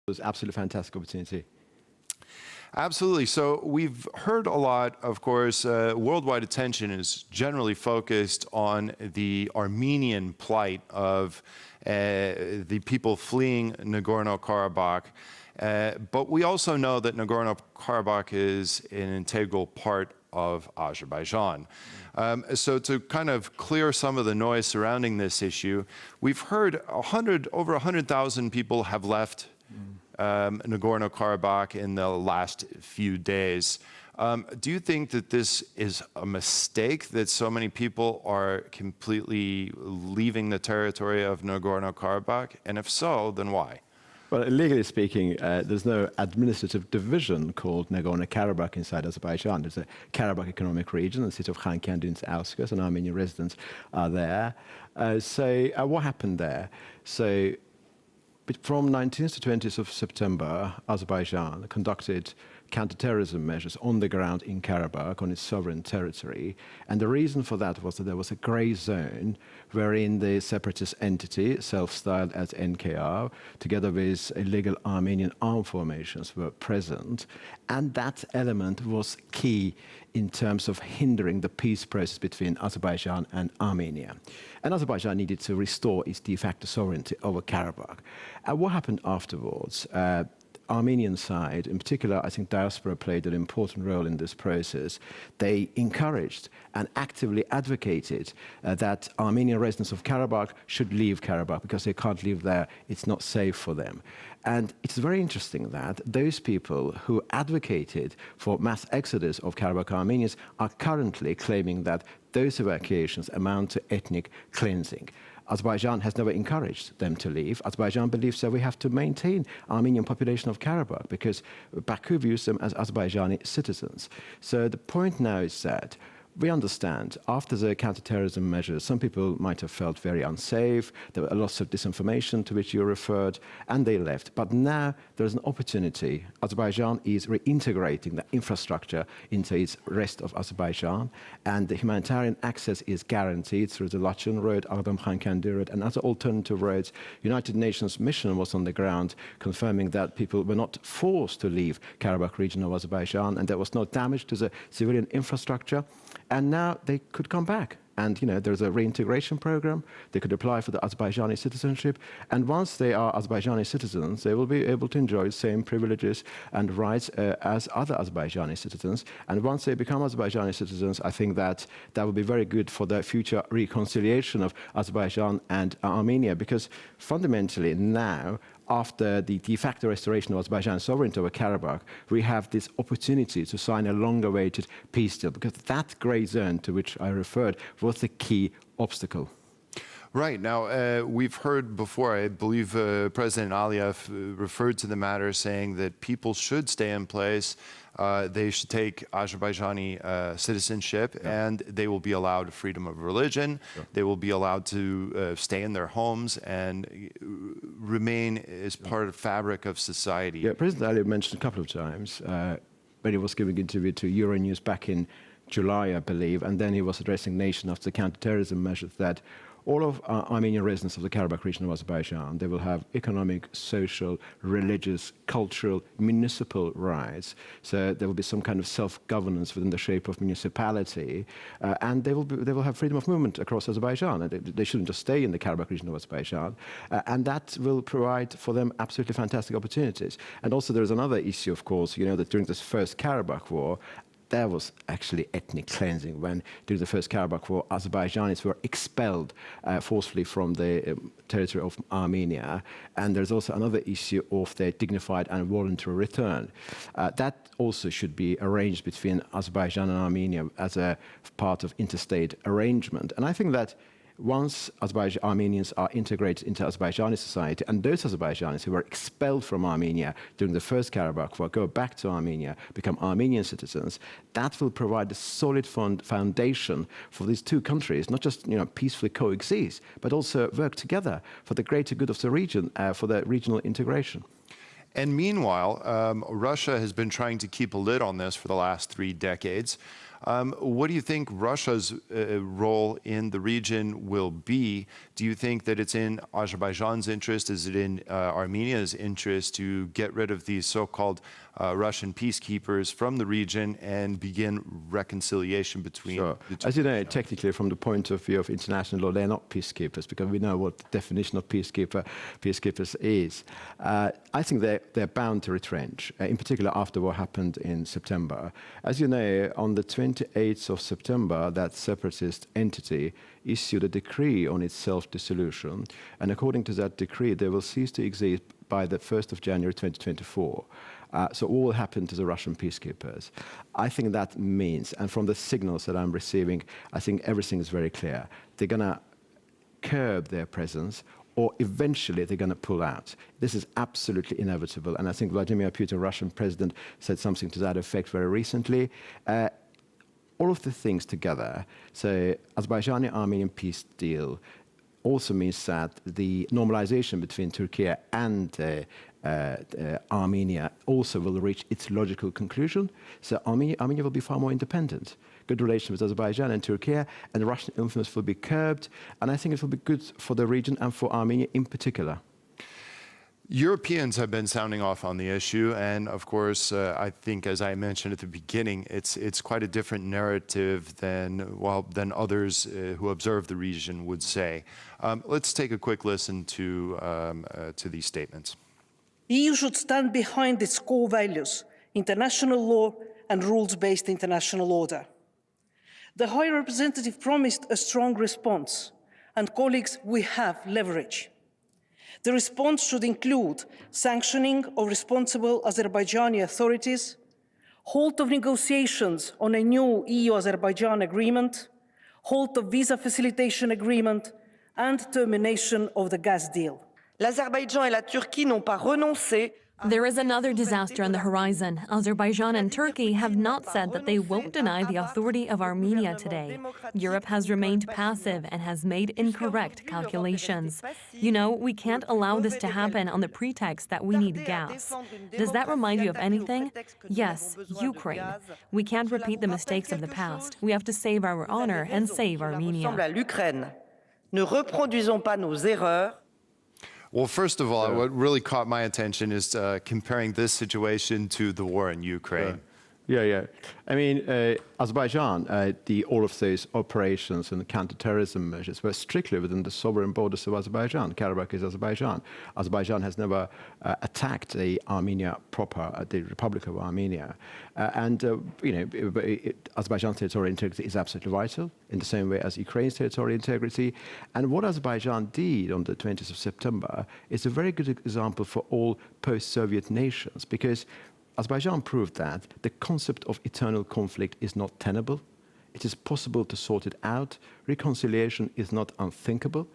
was absolutely fantastic opportunity. Absolutely. So we've heard a lot, of course, worldwide attention is generally focused on the Armenian plight of the people fleeing Nagorno-Karabakh. But we also know that Nagorno-Karabakh is an integral part of Azerbaijan. So to kind of clear some of the noise surrounding this issue, we've heard over 100,000 people have left Nagorno-Karabakh in the last few days. Do you think that this is a mistake, that so many people are completely leaving the territory of Nagorno-Karabakh? And if so, then why? Well, legally speaking, there's no administrative division called Nagorno-Karabakh inside Azerbaijan. There's a Karabakh economic region, the city of Khankandi's outskirts, and Armenian residents are there. So what happened there? So from 19th to 20th of September, Azerbaijan conducted counterterrorism measures on the ground in Karabakh, on its sovereign territory. And the reason for that was that there was a grey zone wherein the separatist entity, self-styled as NKR, together with illegal Armenian armed formations were present. And that element was key in terms of hindering the peace process between Azerbaijan and Armenia. And Azerbaijan needed to restore its de facto sovereignty over Karabakh. And what happened afterwards? Armenian side, in particular, I think diaspora played an important role in this process. They encouraged and actively advocated that Armenian residents of Karabakh should leave Karabakh because they can't live there, it's not safe for them. And it's very interesting that those people who advocated for mass exodus of Karabakh Armenians are currently claiming that those evacuations amount to ethnic cleansing. Azerbaijan has never encouraged them to leave. Azerbaijan believes that we have to maintain Armenian population of Karabakh because Baku views them as Azerbaijani citizens. So the point now is that we understand after the counterterrorism measures, some people might have felt very unsafe. There were lots of disinformation to which you referred, and they left. But now there's an opportunity. Azerbaijan is reintegrating the infrastructure into its rest of Azerbaijan, and the humanitarian access is guaranteed through the Laçın Road, Ağdam-Xankəndi Road, and other alternative roads. United Nations mission was on the ground confirming that people were not forced to leave Karabakh region of Azerbaijan, and there was no damage to the civilian infrastructure. And now they could come back. And, you know, there's a reintegration program. They could apply for the Azerbaijani citizenship. And once they are Azerbaijani citizens, they will be able to enjoy the same privileges and rights as other Azerbaijani citizens. And once they become Azerbaijani citizens, I think that that will be very good for the future reconciliation of Azerbaijan and Armenia. Because fundamentally now, after the de facto restoration of Azerbaijan's sovereignty over Karabakh, we have this opportunity to sign a long-awaited peace deal, because that grey zone to which I referred was the key obstacle. Right. Now, we've heard before, I believe President Aliyev referred to the matter saying that people should stay in place, they should take Azerbaijani citizenship, and they will be allowed freedom of religion, they will be allowed to stay in their homes and remain as part of the fabric of society. Yeah, President Aliyev mentioned a couple of times when he was giving an interview to Euronews back in July, I believe, and then he was addressing the nation after the counterterrorism measures, that all of Armenian residents of the Karabakh region of Azerbaijan, they will have economic, social, religious, cultural, municipal rights. So there will be some kind of self-governance within the shape of municipality, and they will have freedom of movement across Azerbaijan. They shouldn't just stay in the Karabakh region of Azerbaijan, and that will provide for them absolutely fantastic opportunities. And also there is another issue, of course, you know, that during this first Karabakh war, there was actually ethnic cleansing when, during the First Karabakh War, Azerbaijanis were expelled forcefully from the territory of Armenia. And there's also another issue of their dignified and voluntary return. That also should be arranged between Azerbaijan and Armenia as a part of interstate arrangement. And I think that once Armenians are integrated into Azerbaijani society, and those Azerbaijanis who were expelled from Armenia during the First Karabakh War go back to Armenia, become Armenian citizens, that will provide a solid foundation for these two countries, not just, you know, peacefully coexist, but also work together for the greater good of the region, for the regional integration. And meanwhile, Russia has been trying to keep a lid on this for the last 3 decades. What do you think Russia's role in the region will be? Do you think that it's in Azerbaijan's interest? Is it in Armenia's interest to get rid of these so-called Russian peacekeepers from the region and begin reconciliation between the two? As you know, technically, from the point of view of international law, they're not peacekeepers, because we know what the definition of peacekeepers is. I think they're bound to retrench, in particular after what happened in September. As you know, on the 28th of September, that separatist entity issued a decree on its self-dissolution, and according to that decree, they will cease to exist by the 1st of January 2024. So what will happen to the Russian peacekeepers? I think that means, and from the signals that I'm receiving, I think everything is very clear. They're going to curb their presence, or eventually they're going to pull out. This is absolutely inevitable, and I think Vladimir Putin, Russian president, said something to that effect very recently. All of the things together, so Azerbaijani-Armenian peace deal also means that the normalization between Turkey and Armenia also will reach its logical conclusion. So Armenia will be far more independent. Good relations with Azerbaijan and Turkey, and Russian influence will be curbed. And I think it will be good for the region and for Armenia in particular. Europeans have been sounding off on the issue, and of course, I think, as I mentioned at the beginning, it's quite a different narrative than others who observe the region would say. Let's take a quick listen to these statements. The EU should stand behind its core values, international law and rules-based international order. The High Representative promised a strong response, and colleagues, we have leverage. The response should include sanctioning of responsible Azerbaijani authorities, halt of negotiations on a new EU-Azerbaijan agreement, halt of visa facilitation agreement, and termination of the gas deal. L'Azerbaïdjan et la Turquie n'ont pas renoncé. There is another disaster on the horizon. Azerbaijan and Turkey have not said that they won't deny the authority of Armenia today. Europe has remained passive and has made incorrect calculations. You know, we can't allow this to happen on the pretext that we need gas. Does that remind you of anything? Yes, Ukraine. We can't repeat the mistakes of the past. We have to save our honor and save Armenia. Ne reproduisons pas nos erreurs. Well, first of all, what really caught my attention is comparing this situation to the war in Ukraine. Yeah. I mean, Azerbaijan, all of those operations and counter-terrorism measures were strictly within the sovereign borders of Azerbaijan. Karabakh is Azerbaijan. Azerbaijan has never attacked the Armenia proper, the Republic of Armenia. Azerbaijan's territorial integrity is absolutely vital, in the same way as Ukraine's territorial integrity. And what Azerbaijan did on the 20th of September is a very good example for all post-Soviet nations, because Azerbaijan proved that the concept of eternal conflict is not tenable. It is possible to sort it out. Reconciliation is not unthinkable.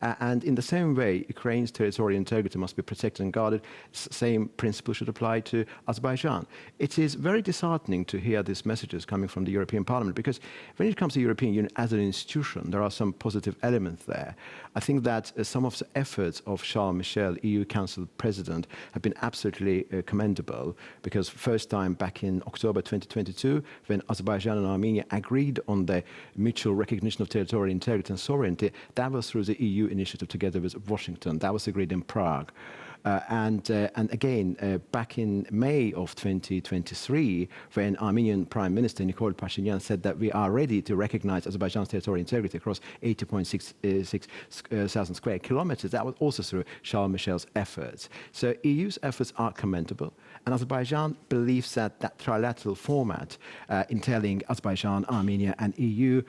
And in the same way, Ukraine's territorial integrity must be protected and guarded. Same principle should apply to Azerbaijan. It is very disheartening to hear these messages coming from the European Parliament, because when it comes to the European Union as an institution, there are some positive elements there. I think that some of the efforts of Charles Michel, EU Council President, have been absolutely commendable, because first time back in October 2022, when Azerbaijan and Armenia agreed on the mutual recognition of territorial integrity and sovereignty, that was through the EU initiative together with Washington. That was agreed in Prague. And again, back in May of 2023, when Armenian Prime Minister Nikol Pashinyan said that we are ready to recognize Azerbaijan's territorial integrity across 80.6 thousand square kilometers, that was also through Charles Michel's efforts. So EU's efforts are commendable, and Azerbaijan believes that that trilateral format entailing Azerbaijan, Armenia, and EU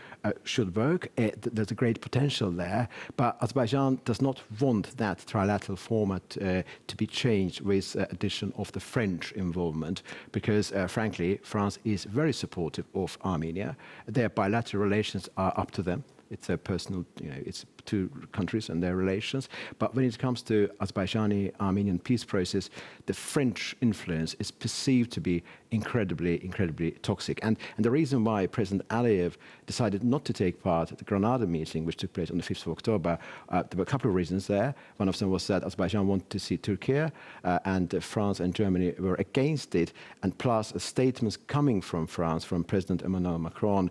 should work. There's a great potential there, but Azerbaijan does not want that trilateral format to be changed with addition of the French involvement, because frankly, France is very supportive of Armenia. Their bilateral relations are up to them. It's a personal, it's two countries and their relations. But when it comes to Azerbaijani-Armenian peace process, the French influence is perceived to be incredibly toxic. And the reason why President Aliyev decided not to take part at the Granada meeting, which took place on the 5th of October, there were a couple of reasons there. One of them was that Azerbaijan wanted to see Turkey, and France and Germany were against it. And plus, statements coming from France, from President Emmanuel Macron,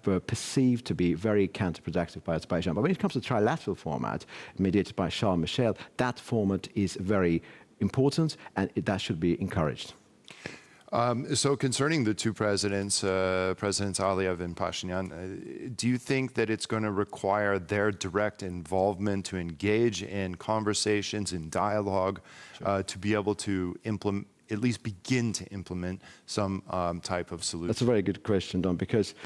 were perceived to be very counterproductive by Azerbaijan. But when it comes to the trilateral format, mediated by Charles Michel, that format is very important, and that should be encouraged. So concerning the two presidents, Presidents Aliyev and Pashinyan, do you think that it's going to require their direct involvement to engage in conversations, in dialogue, to be able to implement, at least begin to implement some type of solution? That's a very good question, Don, because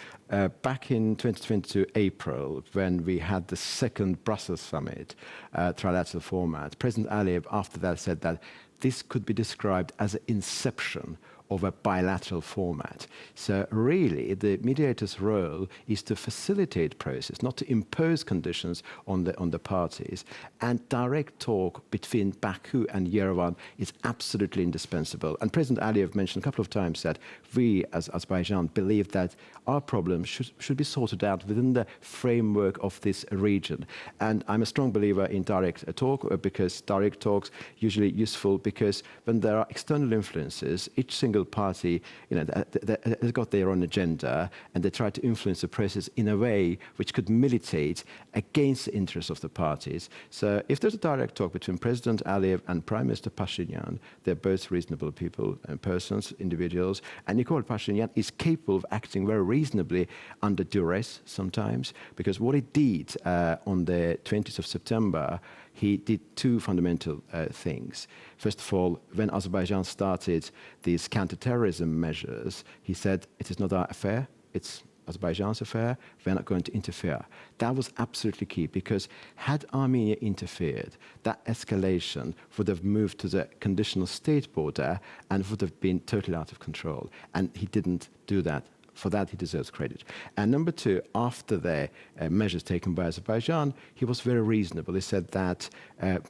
back in 2022 April, when we had the second Brussels summit, trilateral format, President Aliyev after that said that this could be described as an inception of a bilateral format. So really, the mediator's role is to facilitate process, not to impose conditions on the parties. And direct talk between Baku and Yerevan is absolutely indispensable. And President Aliyev mentioned a couple of times that we, as Azerbaijan, believe that our problems should be sorted out within the framework of this region. And I'm a strong believer in direct talk, because direct talks usually useful, because when there are external influences, each single party, has got their own agenda, and they try to influence the process in a way which could militate against the interests of the parties. So if there's a direct talk between President Aliyev and Prime Minister Pashinyan, they're both reasonable people and persons, individuals, and Nikol Pashinyan is capable of acting very reasonably under duress sometimes, because what he did on the 20th of September, he did two fundamental things. First of all, when Azerbaijan started these counterterrorism measures, he said, it is not our affair, it's Azerbaijan's affair, we're not going to interfere. That was absolutely key, because had Armenia interfered, that escalation would have moved to the conditional state border and would have been totally out of control. And he didn't do that. For that, he deserves credit. And number two, after the measures taken by Azerbaijan, he was very reasonable. He said that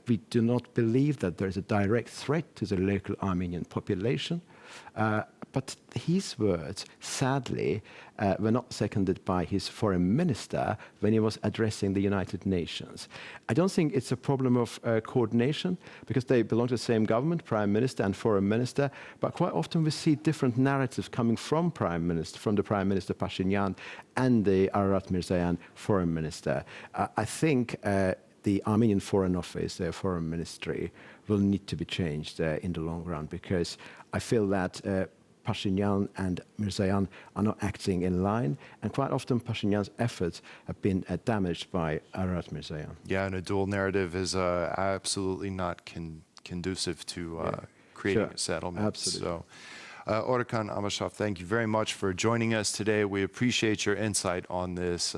we do not believe that there is a direct threat to the local Armenian population. But his words, sadly, were not seconded by his foreign minister when he was addressing the United Nations. I don't think it's a problem of coordination, because they belong to the same government, prime minister and foreign minister, but quite often we see different narratives coming from the prime minister Pashinyan and the Ararat Mirzoyan foreign minister. I think the Armenian Foreign Office, their foreign ministry, will need to be changed in the long run, because I feel that Pashinyan and Mirzoyan are not acting in line, and quite often Pashinyan's efforts have been damaged by Ararat Mirzoyan. Yeah, and a dual narrative is absolutely not conducive to creating a settlement. Absolutely. So, Orkan Amashov, thank you very much for joining us today. We appreciate your insight on this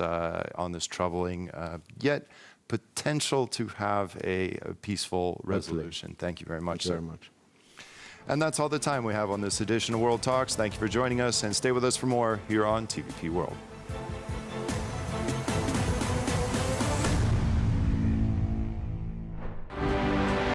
troubling yet potential to have a peaceful resolution. Thank you very much, sir. Thank you very much. And that's all the time we have on this edition of World Talks. Thank you for joining us, and stay with us for more here on TVP World.